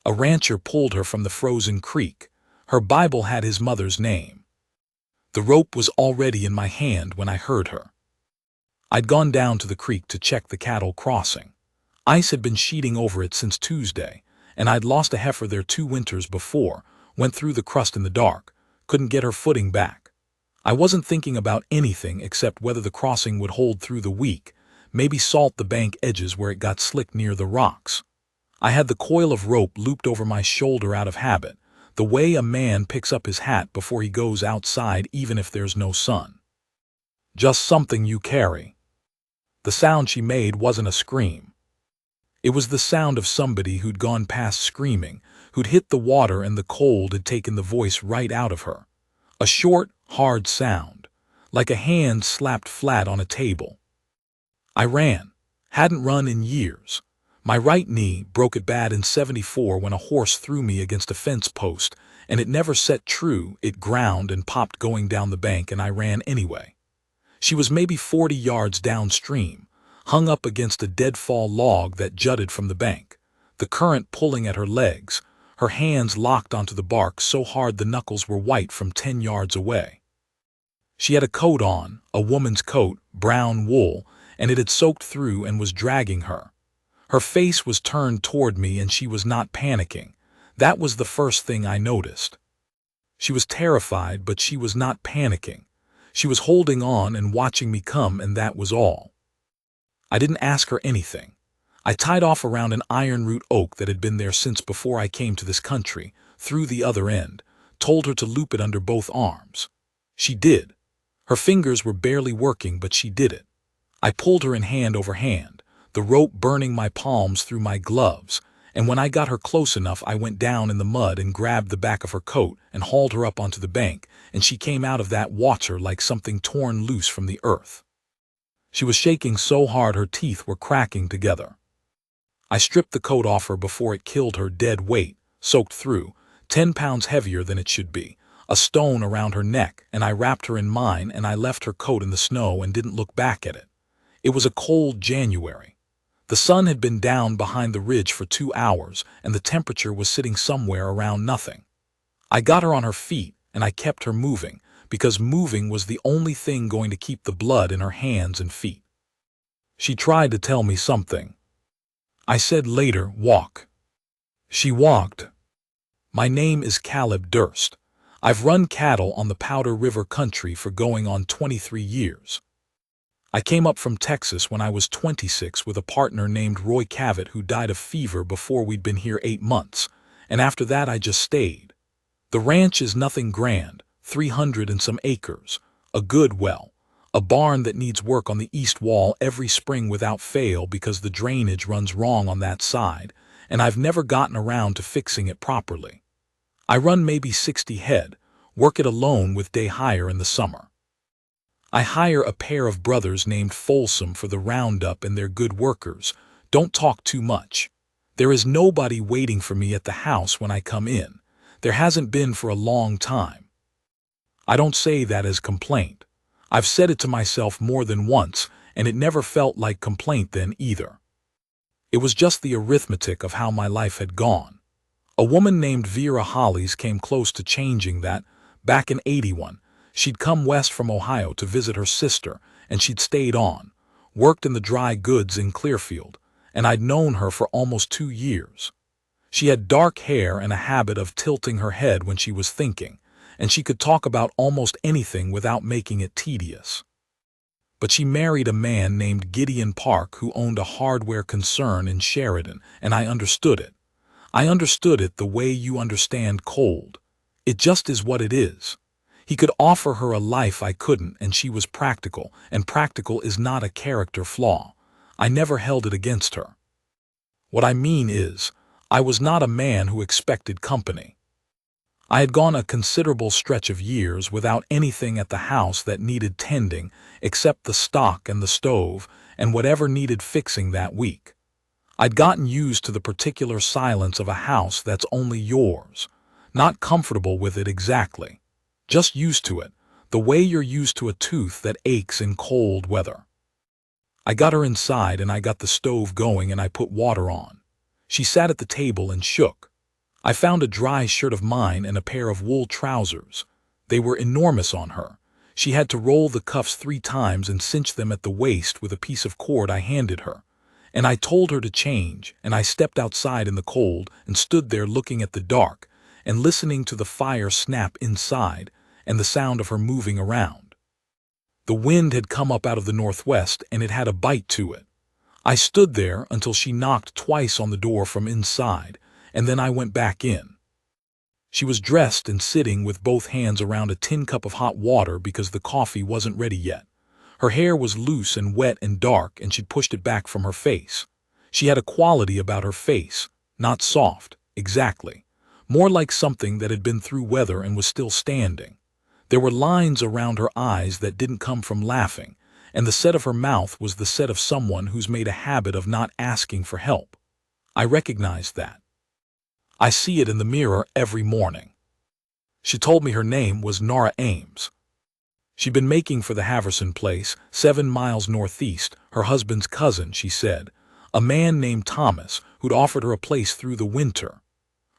A rancher pulled her from the frozen creek. Her Bible had his mother's name. The rope was already in my hand when I heard her. I'd gone down to the creek to check the cattle crossing. Ice had been sheeting over it since Tuesday, and I'd lost a heifer there 2 winters before, went through the crust in the dark, couldn't get her footing back. I wasn't thinking about anything except whether the crossing would hold through the week, maybe salt the bank edges where it got slick near the rocks. I had the coil of rope looped over my shoulder out of habit, the way a man picks up his hat before he goes outside even if there's no sun. Just something you carry. The sound she made wasn't a scream. It was the sound of somebody who'd gone past screaming, who'd hit the water and the cold had taken the voice right out of her. A short, hard sound, like a hand slapped flat on a table. I ran. Hadn't run in years. My right knee broke it bad in '74 when a horse threw me against a fence post, and it never set true. It ground and popped going down the bank, and I ran anyway. She was maybe 40 yards downstream, hung up against a deadfall log that jutted from the bank, the current pulling at her legs, her hands locked onto the bark so hard the knuckles were white from 10 yards away. She had a coat on, a woman's coat, brown wool, and it had soaked through and was dragging her. Her face was turned toward me and she was not panicking. That was the first thing I noticed. She was terrified, but she was not panicking. She was holding on and watching me come, and that was all. I didn't ask her anything. I tied off around an iron root oak that had been there since before I came to this country, through the other end, told her to loop it under both arms. She did. Her fingers were barely working, but she did it. I pulled her in hand over hand, the rope burning my palms through my gloves, and when I got her close enough I went down in the mud and grabbed the back of her coat and hauled her up onto the bank, and she came out of that water like something torn loose from the earth. She was shaking so hard her teeth were cracking together. I stripped the coat off her before it killed her dead weight, soaked through, 10 pounds heavier than it should be, a stone around her neck, and I wrapped her in mine and I left her coat in the snow and didn't look back at it. It was a cold January. The sun had been down behind the ridge for 2 hours and the temperature was sitting somewhere around nothing. I got her on her feet and I kept her moving, because moving was the only thing going to keep the blood in her hands and feet. She tried to tell me something. I said later, walk. She walked. My name is Caleb Durst. I've run cattle on the Powder River country for going on 23 years. I came up from Texas when I was 26 with a partner named Roy Cavett who died of fever before we'd been here 8 months, and after that I just stayed. The ranch is nothing grand, 300 and some acres, a good well, a barn that needs work on the east wall every spring without fail because the drainage runs wrong on that side, and I've never gotten around to fixing it properly. I run maybe 60 head, work it alone with day hire in the summer. I hire a pair of brothers named Folsom for the roundup and they're good workers, don't talk too much. There is nobody waiting for me at the house when I come in. There hasn't been for a long time. I don't say that as complaint. I've said it to myself more than once, and it never felt like complaint then either. It was just the arithmetic of how my life had gone. A woman named Vera Hollies came close to changing that. Back in '81, she'd come west from Ohio to visit her sister, and she'd stayed on, worked in the dry goods in Clearfield, and I'd known her for almost 2 years. She had dark hair and a habit of tilting her head when she was thinking, and she could talk about almost anything without making it tedious. But she married a man named Gideon Park who owned a hardware concern in Sheridan, and I understood it. I understood it the way you understand cold. It just is what it is. He could offer her a life I couldn't, and she was practical, and practical is not a character flaw. I never held it against her. What I mean is, I was not a man who expected company. I had gone a considerable stretch of years without anything at the house that needed tending except the stock and the stove and whatever needed fixing that week. I'd gotten used to the particular silence of a house that's only yours, not comfortable with it exactly, just used to it, the way you're used to a tooth that aches in cold weather. I got her inside and I got the stove going and I put water on. She sat at the table and shook. I found a dry shirt of mine and a pair of wool trousers. They were enormous on her. She had to roll the cuffs 3 times and cinch them at the waist with a piece of cord I handed her. And I told her to change, and I stepped outside in the cold and stood there looking at the dark and listening to the fire snap inside and the sound of her moving around. The wind had come up out of the northwest and it had a bite to it. I stood there until she knocked twice on the door from inside, and then I went back in. She was dressed and sitting with both hands around a tin cup of hot water because the coffee wasn't ready yet. Her hair was loose and wet and dark, and she'd pushed it back from her face. She had a quality about her face, not soft, exactly. More like something that had been through weather and was still standing. There were lines around her eyes that didn't come from laughing, and the set of her mouth was the set of someone who's made a habit of not asking for help. I recognized that. I see it in the mirror every morning. She told me her name was Nora Ames. She'd been making for the Haverson place, 7 miles northeast, her husband's cousin, she said, a man named Thomas, who'd offered her a place through the winter.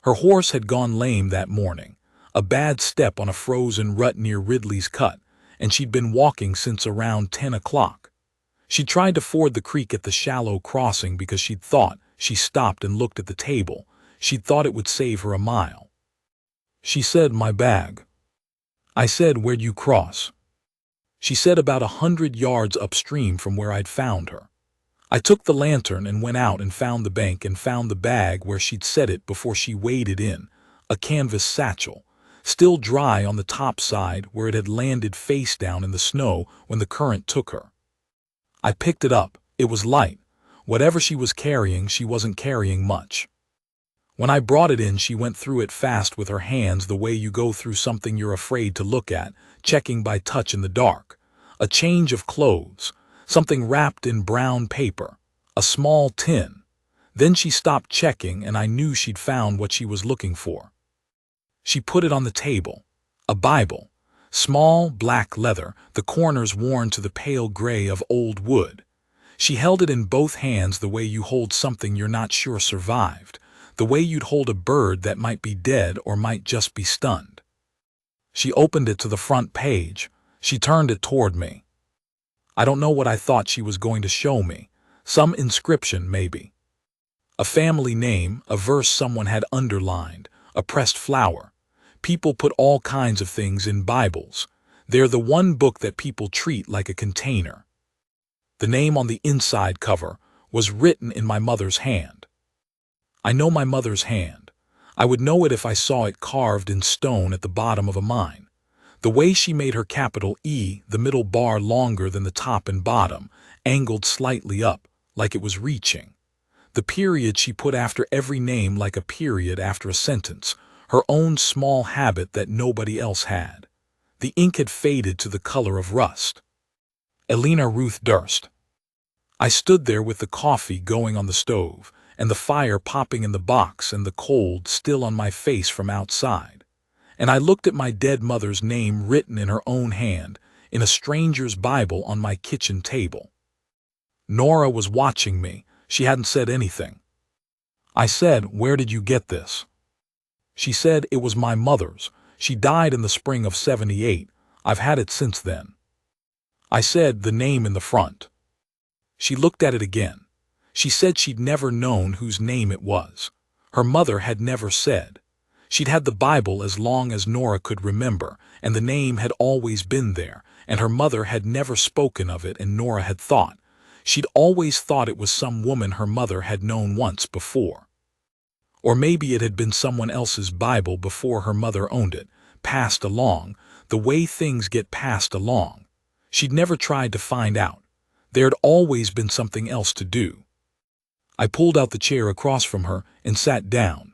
Her horse had gone lame that morning, a bad step on a frozen rut near Ridley's Cut, and she'd been walking since around 10 o'clock. She tried to ford the creek at the shallow crossing because she'd thought, she stopped and looked at the table, she'd thought it would save her a mile. She said, "My bag." I said, "Where'd you cross?" She said, "About 100 yards upstream from where I'd found her." I took the lantern and went out and found the bank and found the bag where she'd set it before she waded in, a canvas satchel, still dry on the top side where it had landed face down in the snow when the current took her. I picked it up. It was light. Whatever she was carrying, she wasn't carrying much. When I brought it in, she went through it fast with her hands the way you go through something you're afraid to look at, checking by touch in the dark. A change of clothes, something wrapped in brown paper, a small tin. Then she stopped checking and I knew she'd found what she was looking for. She put it on the table. A Bible. Small, black leather, the corners worn to the pale gray of old wood. She held it in both hands the way you hold something you're not sure survived, the way you'd hold a bird that might be dead or might just be stunned. She opened it to the front page. She turned it toward me. I don't know what I thought she was going to show me. Some inscription, maybe. A family name, a verse someone had underlined, a pressed flower. People put all kinds of things in Bibles. They're the one book that people treat like a container. The name on the inside cover was written in my mother's hand. I know my mother's hand. I would know it if I saw it carved in stone at the bottom of a mine. The way she made her capital E, the middle bar longer than the top and bottom, angled slightly up, like it was reaching. The period she put after every name like a period after a sentence, her own small habit that nobody else had. The ink had faded to the color of rust. Elena Ruth Durst. I stood there with the coffee going on the stove, and the fire popping in the box and the cold still on my face from outside. And I looked at my dead mother's name written in her own hand, in a stranger's Bible on my kitchen table. Nora was watching me. She hadn't said anything. I said, "Where did you get this?" She said, "It was my mother's. She died in the spring of '78. I've had it since then." I said, "The name in the front." She looked at it again. She said she'd never known whose name it was. Her mother had never said. She'd had the Bible as long as Nora could remember, and the name had always been there, and her mother had never spoken of it, and Nora had thought. She'd always thought it was some woman her mother had known once before. Or maybe it had been someone else's Bible before her mother owned it, passed along, the way things get passed along. She'd never tried to find out. There had always been something else to do. I pulled out the chair across from her and sat down.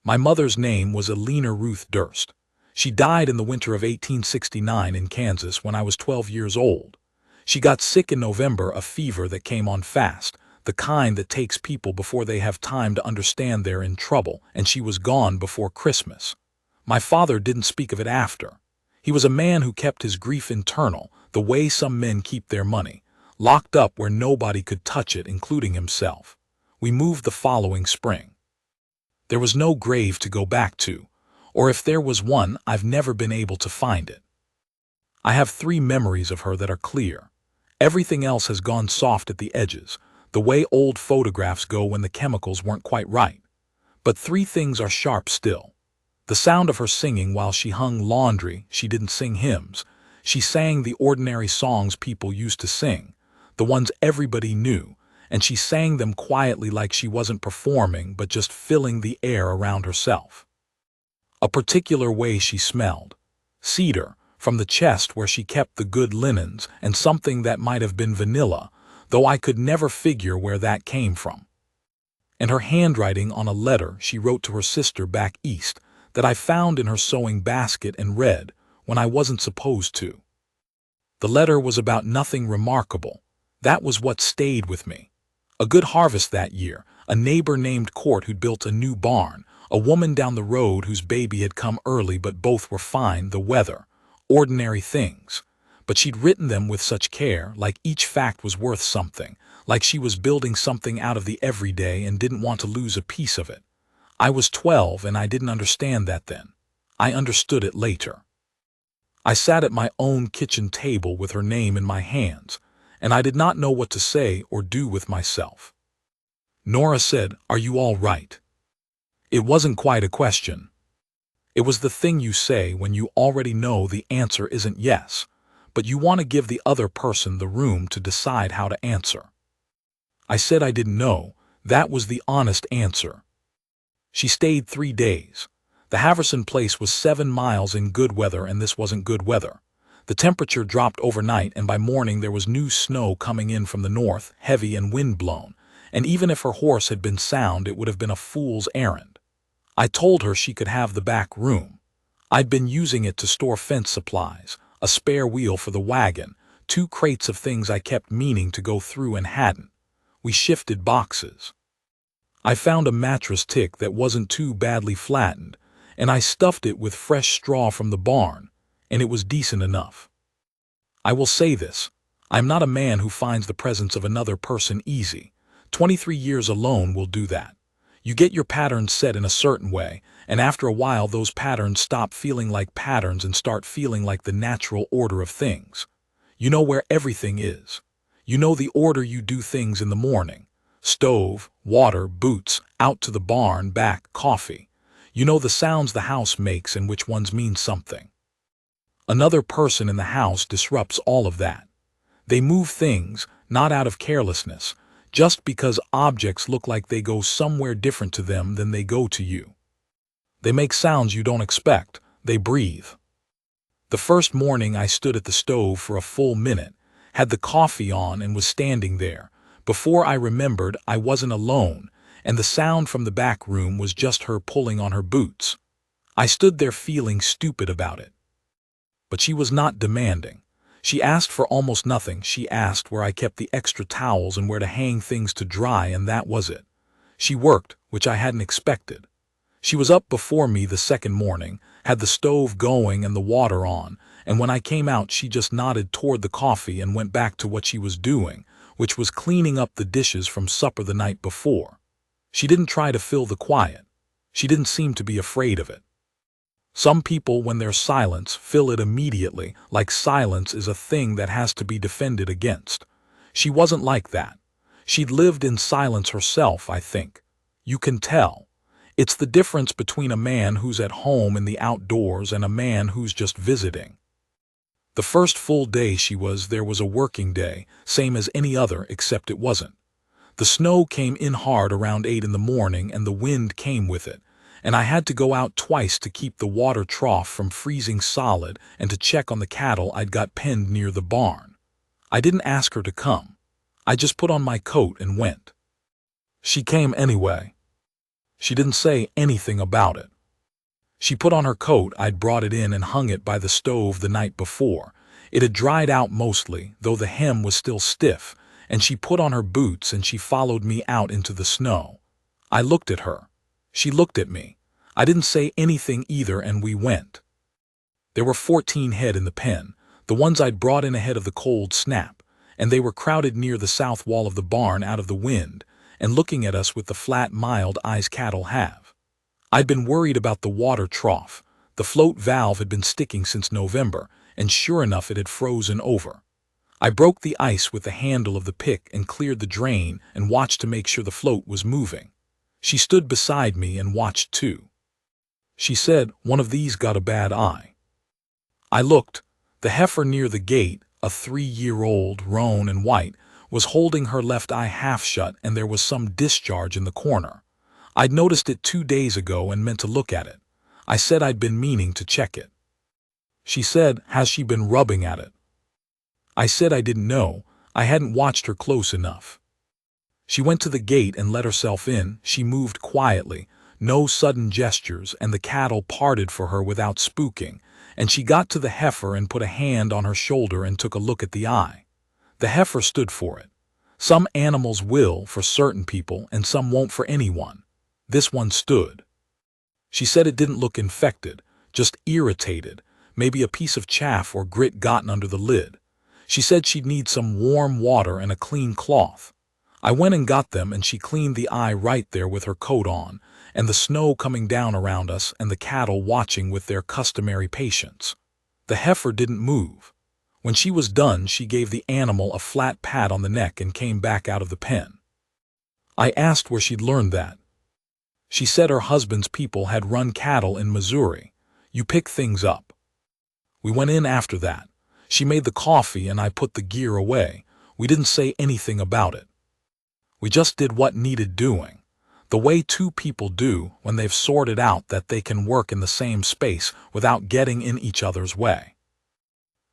My mother's name was Elena Ruth Durst. She died in the winter of 1869 in Kansas when I was 12 years old. She got sick in November, a fever that came on fast, the kind that takes people before they have time to understand they're in trouble, and she was gone before Christmas. My father didn't speak of it after. He was a man who kept his grief internal, the way some men keep their money, locked up where nobody could touch it, including himself. We moved the following spring. There was no grave to go back to, or if there was one, I've never been able to find it. I have 3 memories of her that are clear. Everything else has gone soft at the edges, the way old photographs go when the chemicals weren't quite right. But 3 things are sharp still. The sound of her singing while she hung laundry. She didn't sing hymns. She sang the ordinary songs people used to sing, the ones everybody knew, and she sang them quietly like she wasn't performing but just filling the air around herself. A particular way she smelled. Cedar, from the chest where she kept the good linens, and something that might have been vanilla, though I could never figure where that came from. And her handwriting on a letter she wrote to her sister back east that I found in her sewing basket and read when I wasn't supposed to. The letter was about nothing remarkable. That was what stayed with me. A good harvest that year, a neighbor named Court who'd built a new barn, a woman down the road whose baby had come early but both were fine, the weather, ordinary things. But she'd written them with such care, like each fact was worth something, like she was building something out of the everyday and didn't want to lose a piece of it. I was 12 and I didn't understand that then. I understood it later. I sat at my own kitchen table with her name in my hands, and I did not know what to say or do with myself. Nora said, "Are you all right?" It wasn't quite a question. It was the thing you say when you already know the answer isn't yes, but you want to give the other person the room to decide how to answer. I said I didn't know. That was the honest answer. She stayed 3 days. The Haverson place was 7 miles in good weather, and this wasn't good weather. The temperature dropped overnight, and by morning there was new snow coming in from the north, heavy and wind-blown, and even if her horse had been sound, it would have been a fool's errand. I told her she could have the back room. I'd been using it to store fence supplies, a spare wheel for the wagon, 2 crates of things I kept meaning to go through and hadn't. We shifted boxes. I found a mattress tick that wasn't too badly flattened, and I stuffed it with fresh straw from the barn, and it was decent enough. I will say this, I'm not a man who finds the presence of another person easy. 23 years alone will do that. You get your patterns set in a certain way, and after a while those patterns stop feeling like patterns and start feeling like the natural order of things. You know where everything is. You know the order you do things in the morning. Stove, water, boots, out to the barn, back, coffee. You know the sounds the house makes and which ones mean something. Another person in the house disrupts all of that. They move things, not out of carelessness, just because objects look like they go somewhere different to them than they go to you. They make sounds you don't expect. They breathe. The first morning I stood at the stove for a full minute, had the coffee on and was standing there. Before I remembered, I wasn't alone, and the sound from the back room was just her pulling on her boots. I stood there feeling stupid about it. But she was not demanding. She asked for almost nothing. She asked where I kept the extra towels and where to hang things to dry, and that was it. She worked, which I hadn't expected. She was up before me the second morning, had the stove going and the water on, and when I came out she just nodded toward the coffee and went back to what she was doing, which was cleaning up the dishes from supper the night before. She didn't try to fill the quiet. She didn't seem to be afraid of it. Some people, when there's silence, fill it immediately, like silence is a thing that has to be defended against. She wasn't like that. She'd lived in silence herself, I think. You can tell. It's the difference between a man who's at home in the outdoors and a man who's just visiting. The first full day she was there was a working day, same as any other, except it wasn't. The snow came in hard around 8 in the morning and the wind came with it, and I had to go out twice to keep the water trough from freezing solid and to check on the cattle I'd got penned near the barn. I didn't ask her to come. I just put on my coat and went. She came anyway. She didn't say anything about it. She put on her coat. I'd brought it in and hung it by the stove the night before. It had dried out mostly, though the hem was still stiff, and she put on her boots and she followed me out into the snow. I looked at her. She looked at me. I didn't say anything either, and we went. There were 14 head in the pen, the ones I'd brought in ahead of the cold snap, and they were crowded near the south wall of the barn out of the wind, and looking at us with the flat, mild eyes cattle have. I'd been worried about the water trough. The float valve had been sticking since November, and sure enough it had frozen over. I broke the ice with the handle of the pick and cleared the drain and watched to make sure the float was moving. She stood beside me and watched too. She said, "One of these got a bad eye." I looked. The heifer near the gate, a 3-year-old, roan and white, was holding her left eye half shut and there was some discharge in the corner. I'd noticed it 2 days ago and meant to look at it. I said I'd been meaning to check it. She said, "Has she been rubbing at it?" I said I didn't know. I hadn't watched her close enough. She went to the gate and let herself in. She moved quietly, no sudden gestures, and the cattle parted for her without spooking, and she got to the heifer and put a hand on her shoulder and took a look at the eye. The heifer stood for it. Some animals will for certain people and some won't for anyone. This one stood. She said it didn't look infected, just irritated, maybe a piece of chaff or grit gotten under the lid. She said she'd need some warm water and a clean cloth. I went and got them and she cleaned the eye right there with her coat on, and the snow coming down around us and the cattle watching with their customary patience. The heifer didn't move. When she was done, she gave the animal a flat pat on the neck and came back out of the pen. I asked where she'd learned that. She said her husband's people had run cattle in Missouri. You pick things up. We went in after that. She made the coffee and I put the gear away. We didn't say anything about it. We just did what needed doing, the way two people do when they've sorted out that they can work in the same space without getting in each other's way.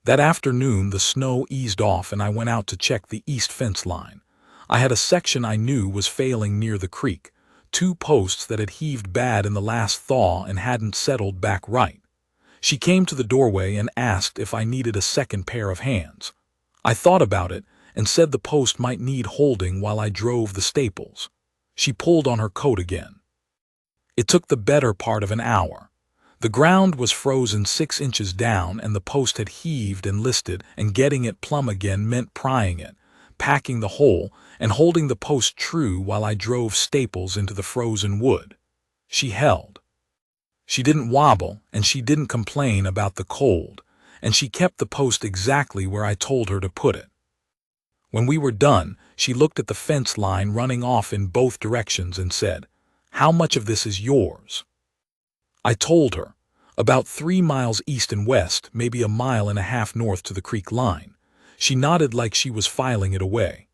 That afternoon the snow eased off and I went out to check the east fence line. I had a section I knew was failing near the creek, 2 posts that had heaved bad in the last thaw and hadn't settled back right. She came to the doorway and asked if I needed a second pair of hands. I thought about it and said the post might need holding while I drove the staples. She pulled on her coat again. It took the better part of an hour. The ground was frozen 6 inches down and the post had heaved and listed, and getting it plumb again meant prying it, packing the hole, and holding the post true while I drove staples into the frozen wood. She held. She didn't wobble, and she didn't complain about the cold, and she kept the post exactly where I told her to put it. When we were done, she looked at the fence line running off in both directions and said, "How much of this is yours?" I told her, about 3 miles east and west, maybe 1.5 miles north to the creek line. She nodded like she was filing it away.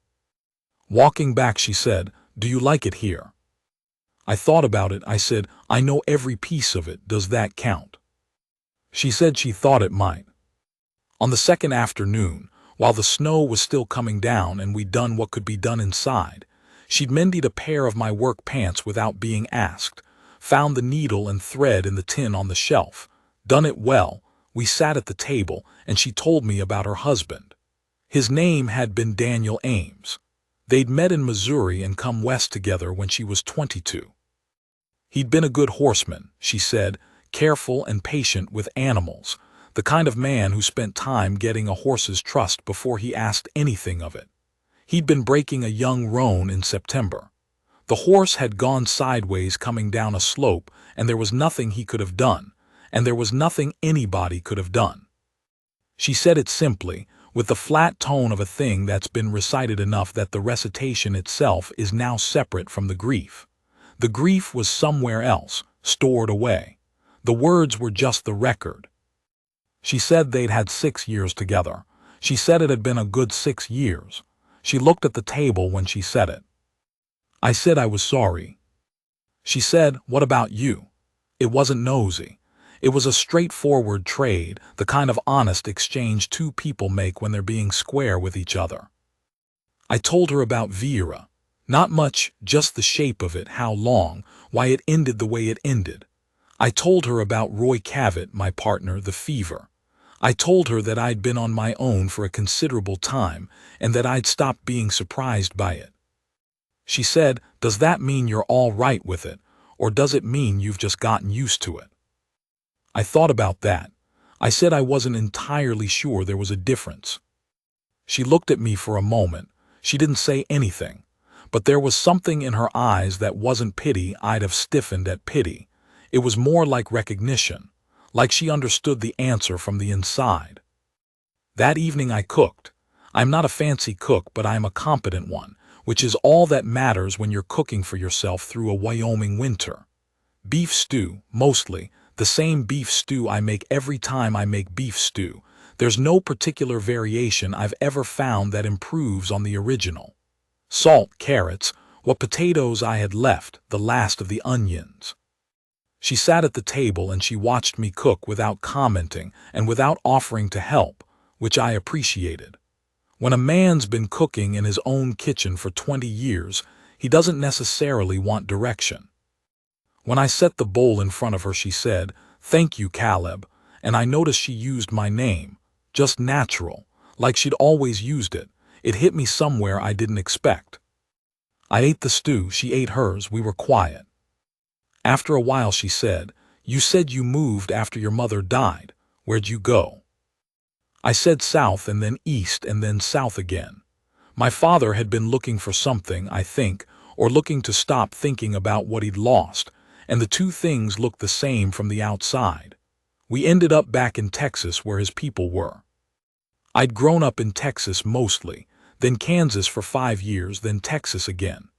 Walking back, she said, "Do you like it here?" I thought about it. I said, "I know every piece of it. Does that count?" She said she thought it might. On the second afternoon, while the snow was still coming down and we'd done what could be done inside, she'd mended a pair of my work pants without being asked, found the needle and thread in the tin on the shelf, done it well. We sat at the table and she told me about her husband. His name had been Daniel Ames. They'd met in Missouri and come west together when she was 22. He'd been a good horseman, she said, careful and patient with animals, the kind of man who spent time getting a horse's trust before he asked anything of it. He'd been breaking a young roan in September. The horse had gone sideways coming down a slope, and there was nothing he could have done, and there was nothing anybody could have done. She said it simply, with the flat tone of a thing that's been recited enough that the recitation itself is now separate from the grief. The grief was somewhere else, stored away. The words were just the record. She said they'd had 6 years together. She said it had been a good 6 years. She looked at the table when she said it. I said I was sorry. She said, "What about you?" It wasn't nosy. It was a straightforward trade, the kind of honest exchange two people make when they're being square with each other. I told her about Vera. Not much, just the shape of it, how long, why it ended the way it ended. I told her about Roy Cavett, my partner, the fever. I told her that I'd been on my own for a considerable time and that I'd stopped being surprised by it. She said, "Does that mean you're all right with it, or does it mean you've just gotten used to it?" I thought about that. I said I wasn't entirely sure there was a difference. She looked at me for a moment. She didn't say anything, but there was something in her eyes that wasn't pity. I'd have stiffened at pity. It was more like recognition, like she understood the answer from the inside. That evening I cooked. I'm not a fancy cook, but I'm a competent one, which is all that matters when you're cooking for yourself through a Wyoming winter. Beef stew, mostly, the same beef stew I make every time I make beef stew. There's no particular variation I've ever found that improves on the original. Salt, carrots, what potatoes I had left, the last of the onions. She sat at the table and she watched me cook without commenting and without offering to help, which I appreciated. When a man's been cooking in his own kitchen for 20 years, he doesn't necessarily want direction. When I set the bowl in front of her, she said, "Thank you, Caleb," and I noticed she used my name, just natural, like she'd always used it. It hit me somewhere I didn't expect. I ate the stew, she ate hers, we were quiet. After a while she said, "You said you moved after your mother died. Where'd you go?" I said south and then east and then south again. My father had been looking for something, I think, or looking to stop thinking about what he'd lost, and the two things looked the same from the outside. We ended up back in Texas where his people were. I'd grown up in Texas mostly, then Kansas for 5 years, then Texas again.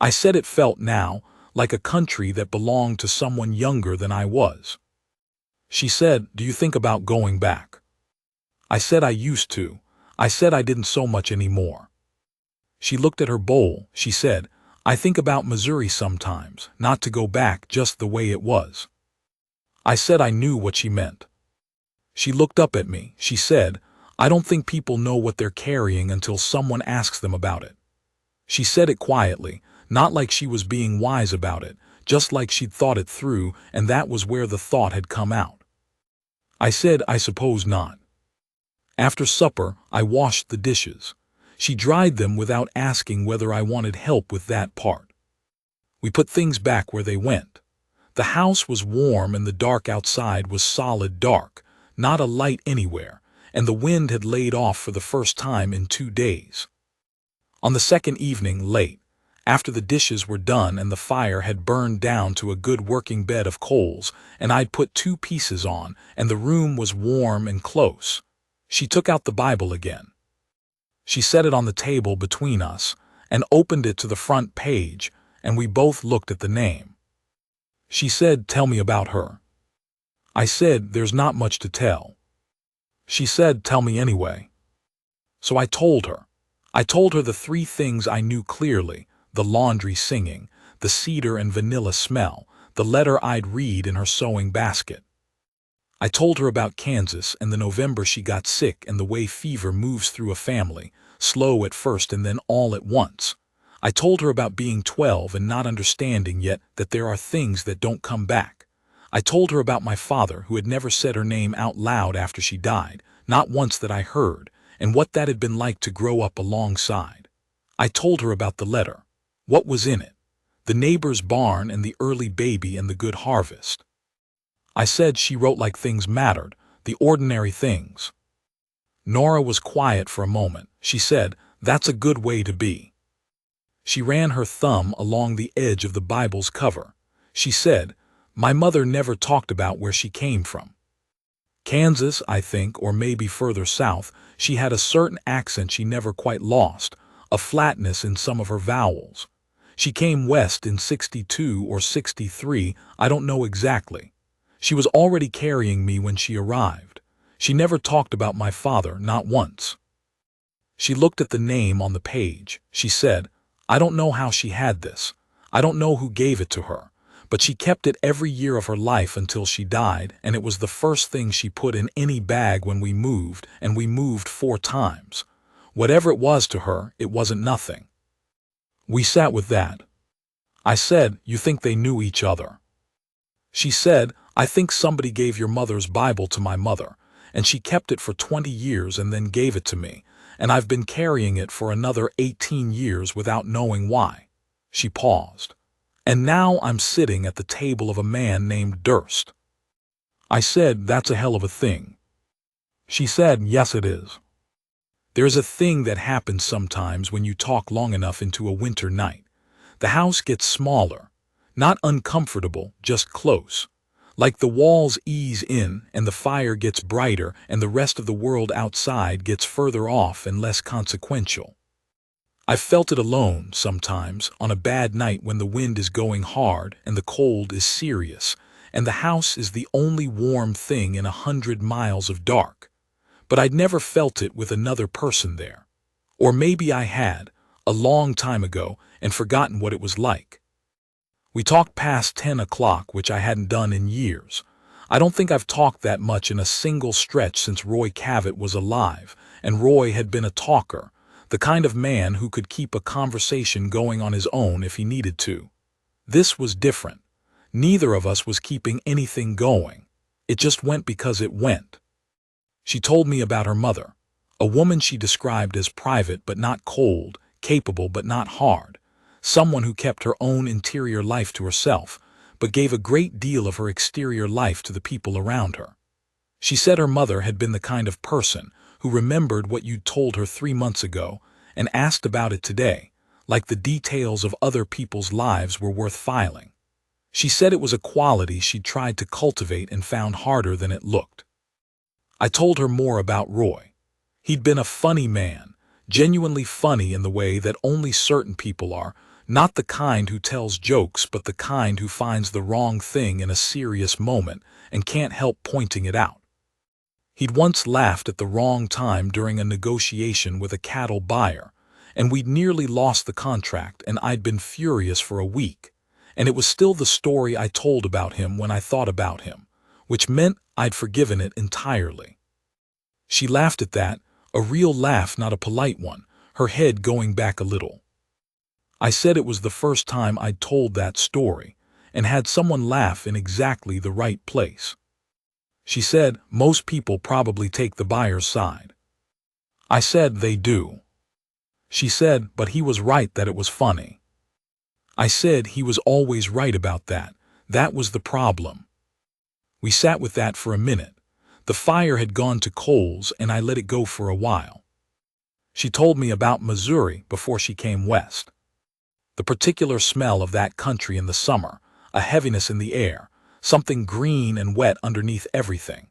I said it felt now like a country that belonged to someone younger than I was. She said, "Do you think about going back?" I said I used to. I said I didn't so much anymore. She looked at her bowl. She said, "I think about Missouri sometimes, not to go back just the way it was." I said I knew what she meant. She looked up at me. She said, "I don't think people know what they're carrying until someone asks them about it." She said it quietly, not like she was being wise about it, just like she'd thought it through, and that was where the thought had come out. I said, "I suppose not." After supper, I washed the dishes. She dried them without asking whether I wanted help with that part. We put things back where they went. The house was warm and the dark outside was solid dark, not a light anywhere, and the wind had laid off for the first time in 2 days. On the second evening, late, after the dishes were done and the fire had burned down to a good working bed of coals, and I'd put 2 pieces on, and the room was warm and close, she took out the Bible again. She set it on the table between us and opened it to the front page, and we both looked at the name. She said, "Tell me about her." I said, "There's not much to tell." She said, "Tell me anyway." So I told her. I told her the 3 things I knew clearly: the laundry singing, the cedar and vanilla smell, the letter I'd read in her sewing basket. I told her about Kansas and the November she got sick and the way fever moves through a family, slow at first and then all at once. I told her about being 12 and not understanding yet that there are things that don't come back. I told her about my father, who had never said her name out loud after she died, not once that I heard, and what that had been like to grow up alongside. I told her about the letter, what was in it, the neighbor's barn and the early baby and the good harvest. I said she wrote like things mattered, the ordinary things. Nora was quiet for a moment. She said, "That's a good way to be." She ran her thumb along the edge of the Bible's cover. She said, "My mother never talked about where she came from. Kansas, I think, or maybe further south. She had a certain accent she never quite lost, a flatness in some of her vowels. She came west in 62 or 63, I don't know exactly. She was already carrying me when she arrived. She never talked about my father, not once." She looked at the name on the page. She said, "I don't know how she had this. I don't know who gave it to her, but she kept it every year of her life until she died, and it was the first thing she put in any bag when we moved, and we moved 4 times. Whatever it was to her, it wasn't nothing." We sat with that. I said, "You think they knew each other?" She said, "I think somebody gave your mother's Bible to my mother, and she kept it for 20 years and then gave it to me, and I've been carrying it for another 18 years without knowing why." She paused. "And now I'm sitting at the table of a man named Durst." I said, "That's a hell of a thing." She said, "Yes, it is. There's a thing that happens sometimes when you talk long enough into a winter night. The house gets smaller. Not uncomfortable, just close. Like the walls ease in and the fire gets brighter and the rest of the world outside gets further off and less consequential. I've felt it alone sometimes on a bad night when the wind is going hard and the cold is serious and the house is the only warm thing in 100 miles of dark. But I'd never felt it with another person there. Or maybe I had, a long time ago, and forgotten what it was like. We talked past 10 o'clock, which I hadn't done in years. I don't think I've talked that much in a single stretch since Roy Cavett was alive, and Roy had been a talker, the kind of man who could keep a conversation going on his own if he needed to. This was different. Neither of us was keeping anything going. It just went because it went. She told me about her mother, a woman she described as private but not cold, capable but not hard, someone who kept her own interior life to herself, but gave a great deal of her exterior life to the people around her. She said her mother had been the kind of person who remembered what you'd told her 3 months ago and asked about it today, like the details of other people's lives were worth filing. She said it was a quality she'd tried to cultivate and found harder than it looked. I told her more about Roy. He'd been a funny man, genuinely funny in the way that only certain people are, not the kind who tells jokes but the kind who finds the wrong thing in a serious moment and can't help pointing it out. He'd once laughed at the wrong time during a negotiation with a cattle buyer, and we'd nearly lost the contract and I'd been furious for a week. And it was still the story I told about him when I thought about him, which meant I'd forgiven it entirely. She laughed at that, a real laugh, not a polite one, her head going back a little. I said it was the first time I'd told that story, and had someone laugh in exactly the right place. She said, most people probably take the buyer's side. I said, they do. She said, but he was right that it was funny. I said he was always right about that. That was the problem. We sat with that for a minute. The fire had gone to coals and I let it go for a while. She told me about Missouri before she came west. The particular smell of that country in the summer, a heaviness in the air, something green and wet underneath everything.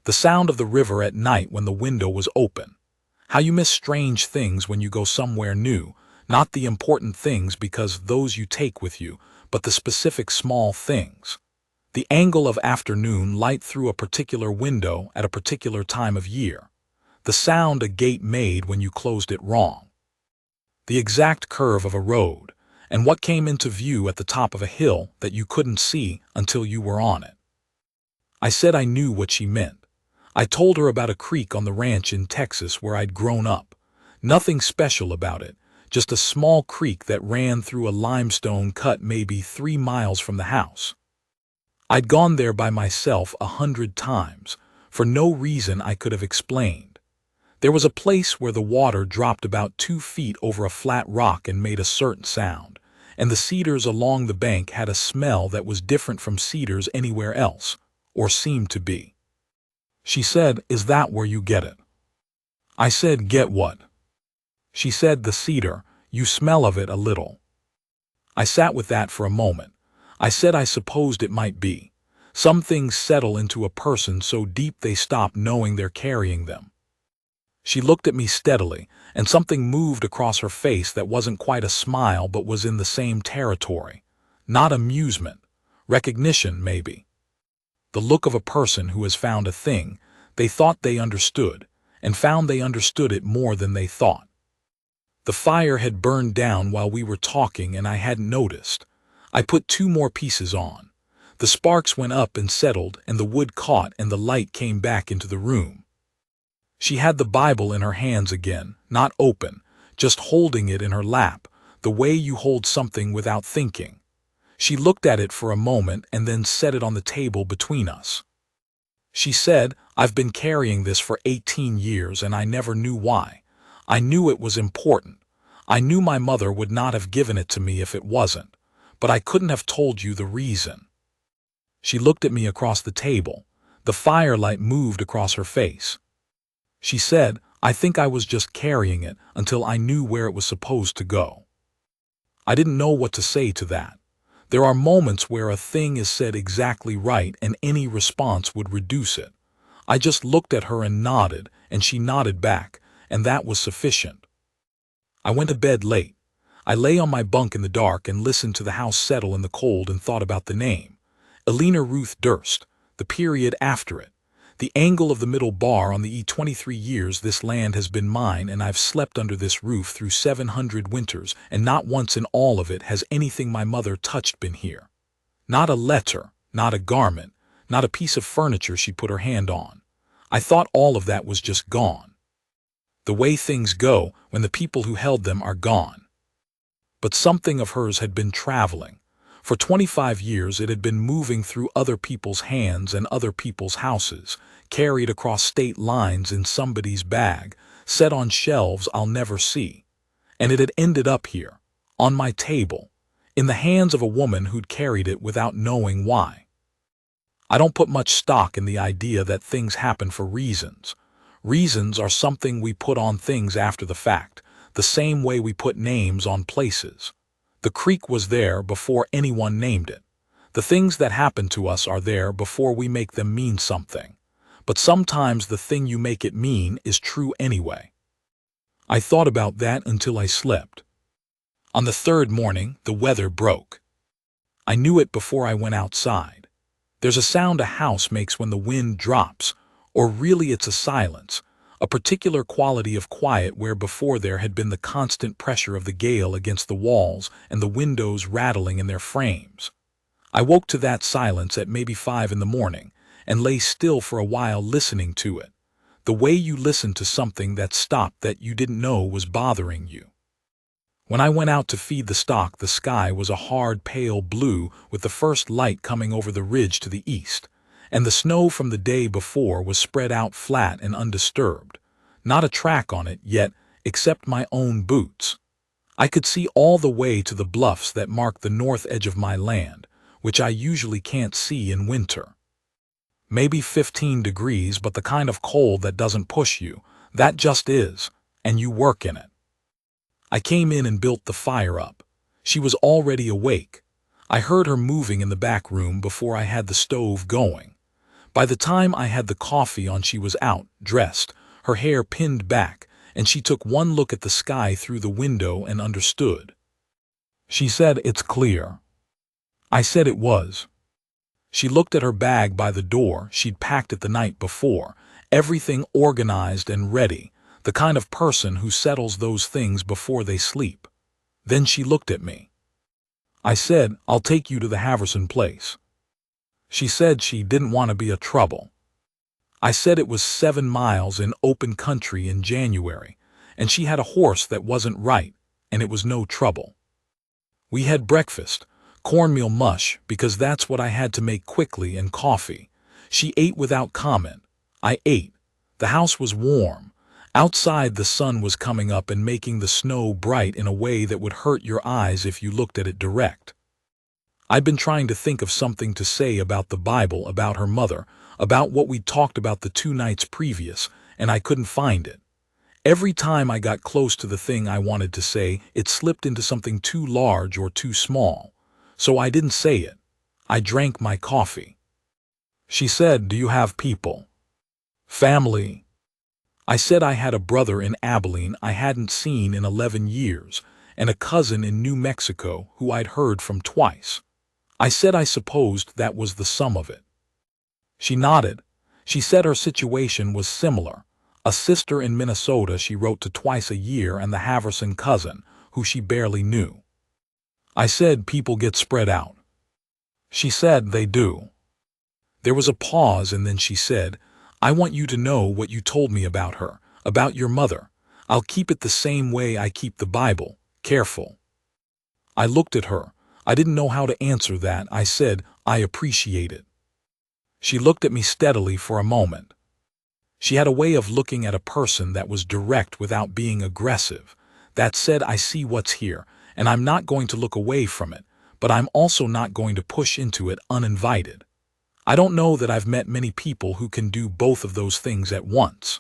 The sound of the river at night when the window was open. How you miss strange things when you go somewhere new. Not the important things because those you take with you, but the specific small things. The angle of afternoon light through a particular window at a particular time of year. The sound a gate made when you closed it wrong. The exact curve of a road, and what came into view at the top of a hill that you couldn't see until you were on it. I said I knew what she meant. I told her about a creek on the ranch in Texas where I'd grown up. Nothing special about it. Just a small creek that ran through a limestone cut maybe 3 miles from the house. I'd gone there by myself 100 times, for no reason I could have explained. There was a place where the water dropped about 2 feet over a flat rock and made a certain sound, and the cedars along the bank had a smell that was different from cedars anywhere else, or seemed to be. She said, "Is that where you get it?" I said, "Get what?" She said, "The cedar, you smell of it a little." I sat with that for a moment. I said I supposed it might be. Some things settle into a person so deep they stop knowing they're carrying them. She looked at me steadily, and something moved across her face that wasn't quite a smile but was in the same territory. Not amusement. Recognition, maybe. The look of a person who has found a thing they thought they understood, and found they understood it more than they thought. The fire had burned down while we were talking and I hadn't noticed. I put 2 more pieces on. The sparks went up and settled and the wood caught and the light came back into the room. She had the Bible in her hands again, not open, just holding it in her lap, the way you hold something without thinking. She looked at it for a moment and then set it on the table between us. She said, "I've been carrying this for 18 years and I never knew why. I knew it was important. I knew my mother would not have given it to me if it wasn't, but I couldn't have told you the reason." She looked at me across the table. The firelight moved across her face. She said, "I think I was just carrying it until I knew where it was supposed to go." I didn't know what to say to that. There are moments where a thing is said exactly right and any response would reduce it. I just looked at her and nodded, and she nodded back, and that was sufficient. I went to bed late. I lay on my bunk in the dark and listened to the house settle in the cold and thought about the name. Elena Ruth Durst, the period after it. The angle of the middle bar on the 23 years this land has been mine, and I've slept under this roof through 700 winters, and not once in all of it has anything my mother touched been here. Not a letter, not a garment, not a piece of furniture she put her hand on. I thought all of that was just gone. The way things go when the people who held them are gone. But something of hers had been traveling. For 25 years it had been moving through other people's hands and other people's houses, carried across state lines in somebody's bag, set on shelves I'll never see. And it had ended up here, on my table, in the hands of a woman who'd carried it without knowing why. I don't put much stock in the idea that things happen for reasons. Reasons are something we put on things after the fact, the same way we put names on places. The creek was there before anyone named it. The things that happen to us are there before we make them mean something. But sometimes the thing you make it mean is true anyway. I thought about that until I slept. On the third morning, the weather broke. I knew it before I went outside. There's a sound a house makes when the wind drops, or really it's a silence, a particular quality of quiet where before there had been the constant pressure of the gale against the walls and the windows rattling in their frames. I woke to that silence at maybe 5 in the morning and lay still for a while listening to it, the way you listen to something that stopped that you didn't know was bothering you. When I went out to feed the stock, the sky was a hard pale blue with the first light coming over the ridge to the east, and the snow from the day before was spread out flat and undisturbed. Not a track on it yet, except my own boots. I could see all the way to the bluffs that mark the north edge of my land, which I usually can't see in winter. Maybe 15 degrees, but the kind of cold that doesn't push you, that just is, and you work in it. I came in and built the fire up. She was already awake. I heard her moving in the back room before I had the stove going. By the time I had the coffee on, she was out, dressed, her hair pinned back, and she took one look at the sky through the window and understood. She said, "It's clear." I said it was. She looked at her bag by the door. She'd packed it the night before, everything organized and ready, the kind of person who settles those things before they sleep. Then she looked at me. I said, "I'll take you to the Haverson place." She said she didn't want to be a trouble. I said it was 7 miles in open country in January, and she had a horse that wasn't right, and it was no trouble. We had breakfast, cornmeal mush, because that's what I had to make quickly, and coffee. She ate without comment. I ate. The house was warm. Outside the sun was coming up and making the snow bright in a way that would hurt your eyes if you looked at it direct. I'd been trying to think of something to say about the Bible, about her mother, about what we'd talked about the 2 nights previous, and I couldn't find it. Every time I got close to the thing I wanted to say, it slipped into something too large or too small. So I didn't say it. I drank my coffee. She said, "Do you have people? Family?" I said I had a brother in Abilene I hadn't seen in 11 years, and a cousin in New Mexico who I'd heard from twice. I said I supposed that was the sum of it. She nodded. She said her situation was similar. A sister in Minnesota she wrote to twice a year, and the Haverson cousin, who she barely knew. I said people get spread out. She said they do. There was a pause, and then she said, "I want you to know what you told me about her, about your mother. I'll keep it the same way I keep the Bible, careful." I looked at her. I didn't know how to answer that. I said, "I appreciate it." She looked at me steadily for a moment. She had a way of looking at a person that was direct without being aggressive. That said, I see what's here, and I'm not going to look away from it, but I'm also not going to push into it uninvited. I don't know that I've met many people who can do both of those things at once.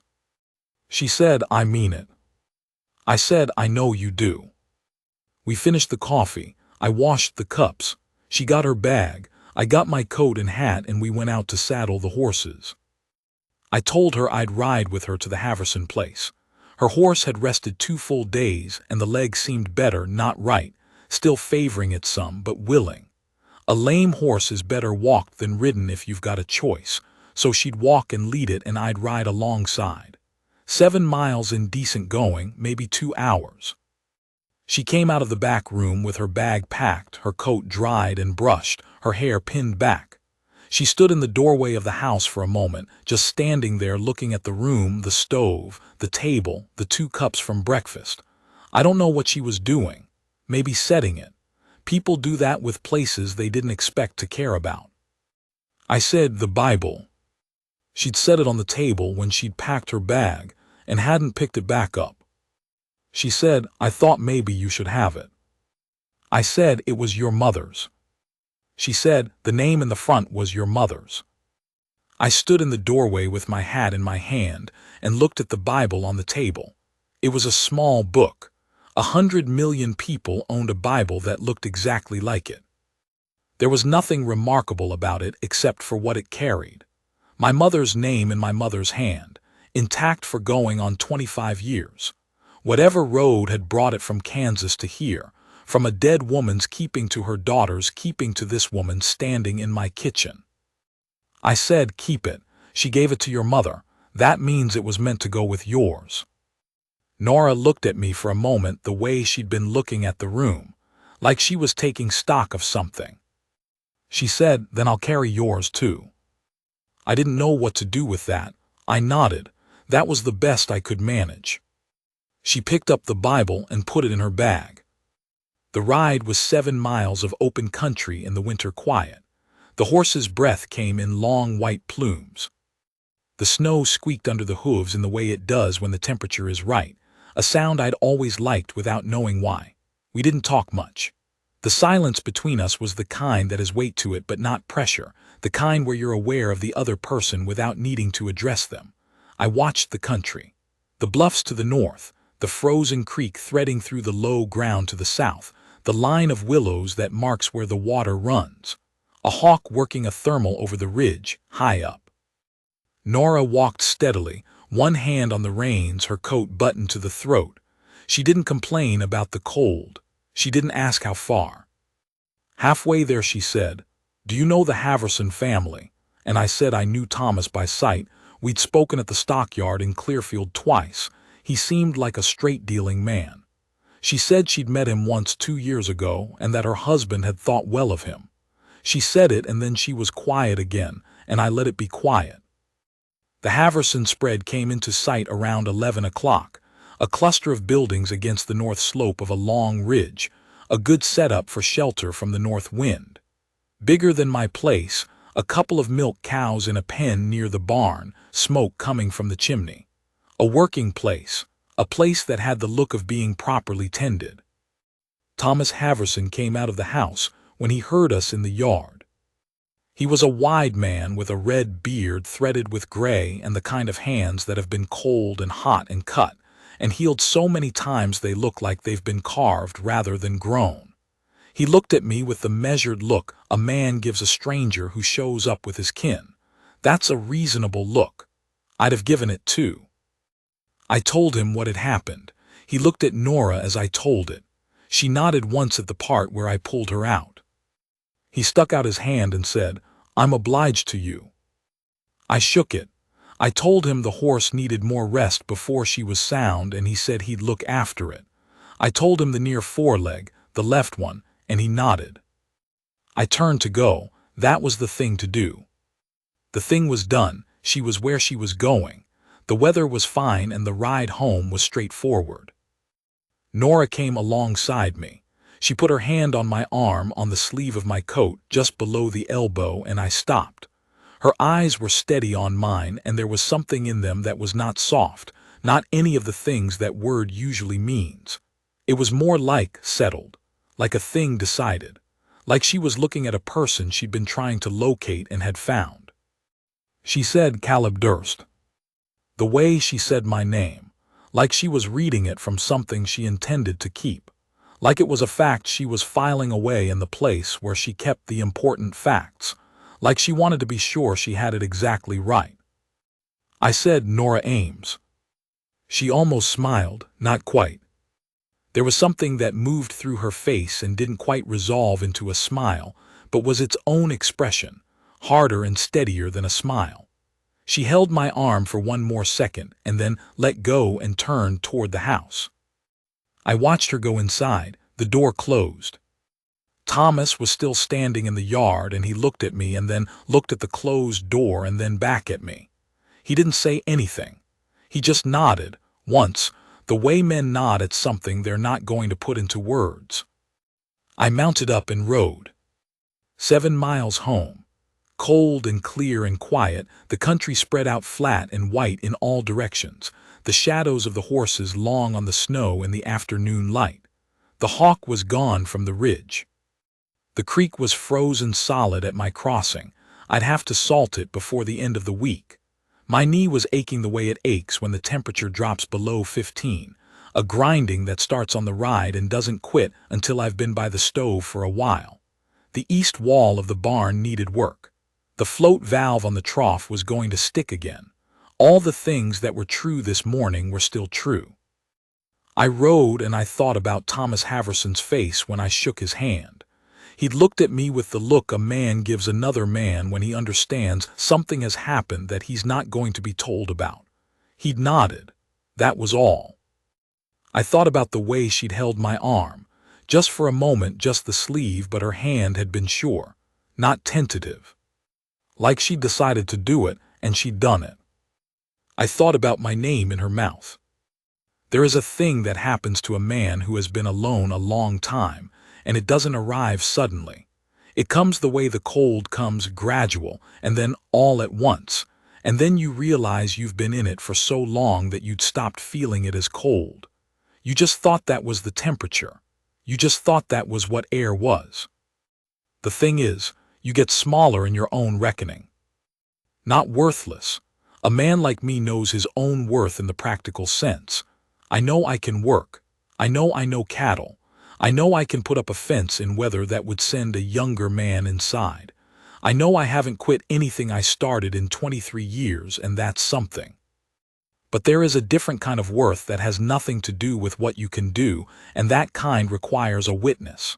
She said, "I mean it." I said, "I know you do." We finished the coffee. I washed the cups. She got her bag, I got my coat and hat, and we went out to saddle the horses. I told her I'd ride with her to the Haverson place. Her horse had rested 2 full days, and the leg seemed better, not right, still favoring it some, but willing. A lame horse is better walked than ridden if you've got a choice, so she'd walk and lead it and I'd ride alongside. 7 miles in decent going, maybe 2 hours. She came out of the back room with her bag packed, her coat dried and brushed, her hair pinned back. She stood in the doorway of the house for a moment, just standing there looking at the room, the stove, the table, the 2 cups from breakfast. I don't know what she was doing. Maybe setting it. People do that with places they didn't expect to care about. I said, "The Bible." She'd set it on the table when she'd packed her bag and hadn't picked it back up. She said, "I thought maybe you should have it." I said, "It was your mother's." She said, "The name in the front was your mother's." I stood in the doorway with my hat in my hand and looked at the Bible on the table. It was a small book. 100 million people owned a Bible that looked exactly like it. There was nothing remarkable about it except for what it carried. My mother's name in my mother's hand, intact for going on 25 years. Whatever road had brought it from Kansas to here, from a dead woman's keeping to her daughter's keeping to this woman standing in my kitchen. I said, "Keep it. She gave it to your mother. That means it was meant to go with yours." Nora looked at me for a moment the way she'd been looking at the room, like she was taking stock of something. She said, "Then I'll carry yours too." I didn't know what to do with that. I nodded. That was the best I could manage. She picked up the Bible and put it in her bag. The ride was 7 miles of open country in the winter quiet. The horse's breath came in long white plumes. The snow squeaked under the hooves in the way it does when the temperature is right, a sound I'd always liked without knowing why. We didn't talk much. The silence between us was the kind that has weight to it but not pressure, the kind where you're aware of the other person without needing to address them. I watched the country. The bluffs to the north, the frozen creek threading through the low ground to the south, the line of willows that marks where the water runs. A hawk working a thermal over the ridge, high up. Nora walked steadily, one hand on the reins, her coat buttoned to the throat. She didn't complain about the cold. She didn't ask how far. Halfway there she said, "Do you know the Haverson family?" And I said I knew Thomas by sight. We'd spoken at the stockyard in Clearfield twice. He seemed like a straight-dealing man. She said she'd met him once 2 years ago and that her husband had thought well of him. She said it and then she was quiet again, and I let it be quiet. The Haverson spread came into sight around 11 o'clock, a cluster of buildings against the north slope of a long ridge, a good setup for shelter from the north wind. Bigger than my place, a couple of milk cows in a pen near the barn, smoke coming from the chimney. A working place, a place that had the look of being properly tended. Thomas Haverson came out of the house when he heard us in the yard. He was a wide man with a red beard threaded with gray and the kind of hands that have been cold and hot and cut and healed so many times they look like they've been carved rather than grown. He looked at me with the measured look a man gives a stranger who shows up with his kin. That's a reasonable look. I'd have given it too. I told him what had happened. He looked at Nora as I told it. She nodded once at the part where I pulled her out. He stuck out his hand and said, "I'm obliged to you." I shook it. I told him the horse needed more rest before she was sound, and he said he'd look after it. I told him the near foreleg, the left one, and he nodded. I turned to go. That was the thing to do. The thing was done. She was where she was going. The weather was fine and the ride home was straightforward. Nora came alongside me. She put her hand on my arm on the sleeve of my coat just below the elbow, and I stopped. Her eyes were steady on mine, and there was something in them that was not soft, not any of the things that word usually means. It was more like settled, like a thing decided, like she was looking at a person she'd been trying to locate and had found. She said Caleb Durst. The way she said my name, like she was reading it from something she intended to keep, Like it was a fact she was filing away in the place where she kept the important facts, like she wanted to be sure she had it exactly right. I said, "Nora Ames." She almost smiled, not quite. There was something that moved through her face and didn't quite resolve into a smile, but was its own expression, harder and steadier than a smile. She held my arm for one more second and then let go and turned toward the house. I watched her go inside. The door closed. Thomas was still standing in the yard, and he looked at me and then looked at the closed door and then back at me. He didn't say anything. He just nodded, once, the way men nod at something they're not going to put into words. I mounted up and rode. 7 miles home. Cold and clear and quiet, the country spread out flat and white in all directions, the shadows of the horses long on the snow in the afternoon light. The hawk was gone from the ridge. The creek was frozen solid at my crossing. I'd have to salt it before the end of the week. My knee was aching the way it aches when the temperature drops below 15, a grinding that starts on the ride and doesn't quit until I've been by the stove for a while. The east wall of the barn needed work. The float valve on the trough was going to stick again. All the things that were true this morning were still true. I rode and I thought about Thomas Haverson's face when I shook his hand. He'd looked at me with the look a man gives another man when he understands something has happened that he's not going to be told about. He'd nodded. That was all. I thought about the way she'd held my arm. Just for a moment, just the sleeve, but her hand had been sure, not tentative. Like she'd decided to do it, and she'd done it. I thought about my name in her mouth. There is a thing that happens to a man who has been alone a long time, and it doesn't arrive suddenly. It comes the way the cold comes, gradual, and then all at once, and then you realize you've been in it for so long that you'd stopped feeling it as cold. You just thought that was the temperature. You just thought that was what air was. The thing is, you get smaller in your own reckoning. Not worthless. A man like me knows his own worth in the practical sense. I know I can work. I know cattle. I know I can put up a fence in weather that would send a younger man inside. I know I haven't quit anything I started in 23 years, and that's something. But there is a different kind of worth that has nothing to do with what you can do, and that kind requires a witness.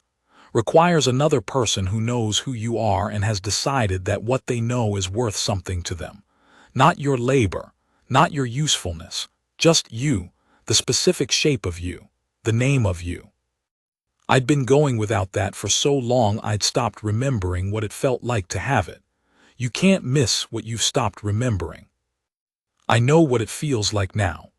Requires another person who knows who you are and has decided that what they know is worth something to them. Not your labor, not your usefulness, just you, the specific shape of you, the name of you. I'd been going without that for so long I'd stopped remembering what it felt like to have it. You can't miss what you've stopped remembering. I know what it feels like now.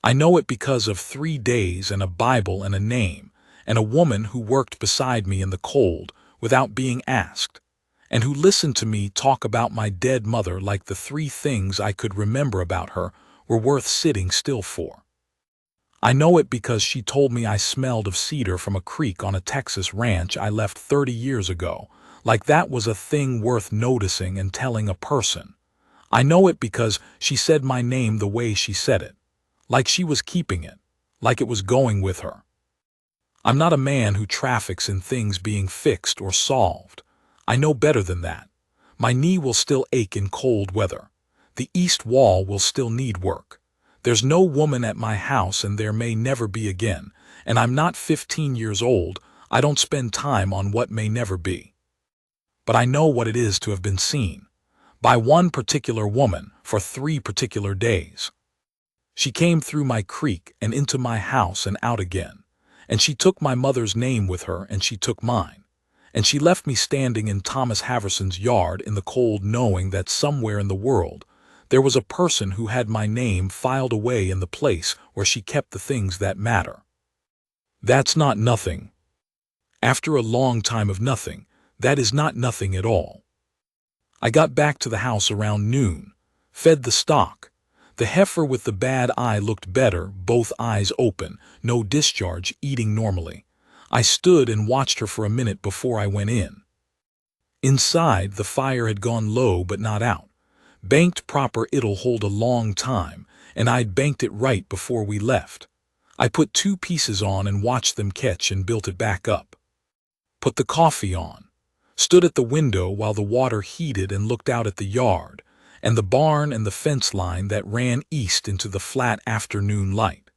I know it because of 3 days and a Bible and a name, and a woman who worked beside me in the cold without being asked, and who listened to me talk about my dead mother like the 3 things I could remember about her were worth sitting still for. I know it because she told me I smelled of cedar from a creek on a Texas ranch I left 30 years ago, like that was a thing worth noticing and telling a person. I know it because she said my name the way she said it, like she was keeping it, like it was going with her. I'm not a man who traffics in things being fixed or solved. I know better than that. My knee will still ache in cold weather. The east wall will still need work. There's no woman at my house, and there may never be again, and I'm not 15 years old. I don't spend time on what may never be. But I know what it is to have been seen by one particular woman for 3 particular days. She came through my creek and into my house and out again, and she took my mother's name with her, and she took mine, and she left me standing in Thomas Haverson's yard in the cold, knowing that somewhere in the world there was a person who had my name filed away in the place where she kept the things that matter. That's not nothing. After a long time of nothing, that is not nothing at all. I got back to the house around noon, fed the stock. The heifer with the bad eye looked better, both eyes open, no discharge, eating normally. I stood and watched her for a minute before I went in. Inside, the fire had gone low but not out. Banked proper, it'll hold a long time, and I'd banked it right before we left. I put 2 pieces on and watched them catch and built it back up. Put the coffee on. Stood at the window while the water heated and looked out at the yard, and the barn and the fence line that ran east into the flat afternoon light.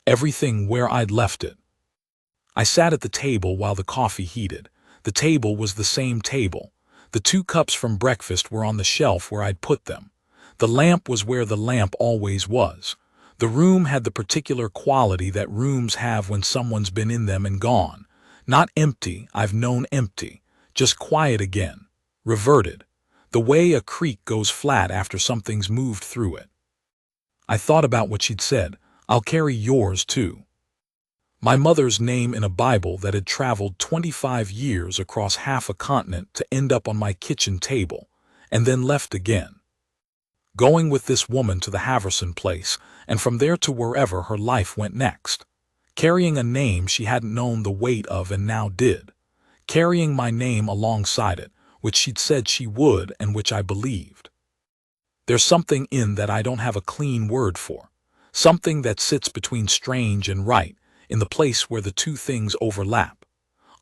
Everything where I'd left it. I sat at the table while the coffee heated. The table was the same table. The 2 cups from breakfast were on the shelf where I'd put them. The lamp was where the lamp always was. The room had the particular quality that rooms have when someone's been in them and gone. Not empty, I've known empty. Just quiet again. Reverted. The way a creek goes flat after something's moved through it. I thought about what she'd said. I'll carry yours too. My mother's name in a Bible that had traveled 25 years across half a continent to end up on my kitchen table, and then left again. Going with this woman to the Haverson place, and from there to wherever her life went next. Carrying a name she hadn't known the weight of and now did. Carrying my name alongside it, which she'd said she would and which I believed. There's something in that I don't have a clean word for. Something that sits between strange and right, in the place where the 2 things overlap.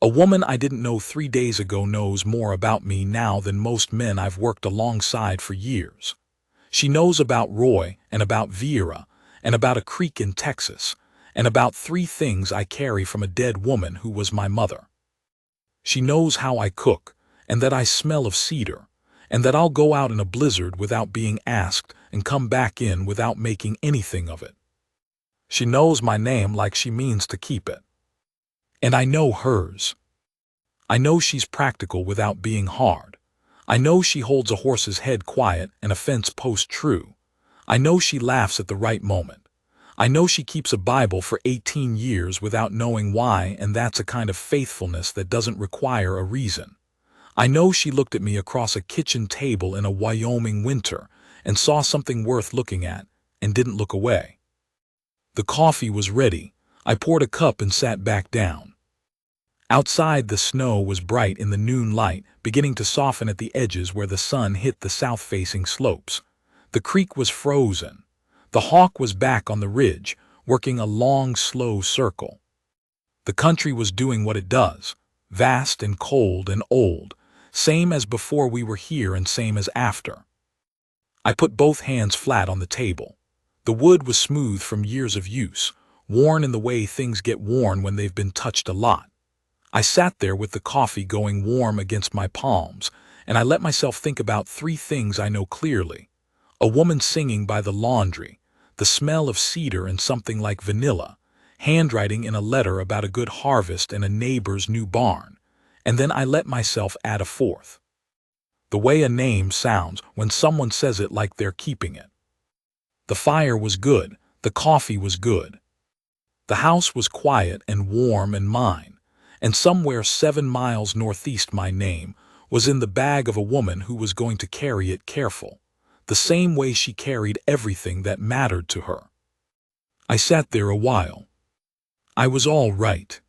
A woman I didn't know 3 days ago knows more about me now than most men I've worked alongside for years. She knows about Roy and about Vera and about a creek in Texas and about 3 things I carry from a dead woman who was my mother. She knows how I cook and that I smell of cedar and that I'll go out in a blizzard without being asked and come back in without making anything of it. She knows my name like she means to keep it. And I know hers. I know she's practical without being hard. I know she holds a horse's head quiet and a fence post true. I know she laughs at the right moment. I know she keeps a Bible for 18 years without knowing why, and that's a kind of faithfulness that doesn't require a reason. I know she looked at me across a kitchen table in a Wyoming winter and saw something worth looking at and didn't look away. The coffee was ready. I poured a cup and sat back down. Outside, the snow was bright in the noon light, beginning to soften at the edges where the sun hit the south-facing slopes. The creek was frozen. The hawk was back on the ridge, working a long, slow circle. The country was doing what it does, vast and cold and old, same as before we were here and same as after. I put both hands flat on the table. The wood was smooth from years of use, worn in the way things get worn when they've been touched a lot. I sat there with the coffee going warm against my palms, and I let myself think about 3 things I know clearly. A woman singing by the laundry, the smell of cedar and something like vanilla, handwriting in a letter about a good harvest and a neighbor's new barn, and then I let myself add a 4th. The way a name sounds when someone says it like they're keeping it. The fire was good, the coffee was good. The house was quiet and warm and mine, and somewhere 7 miles northeast my name was in the bag of a woman who was going to carry it careful, the same way she carried everything that mattered to her. I sat there a while. I was all right.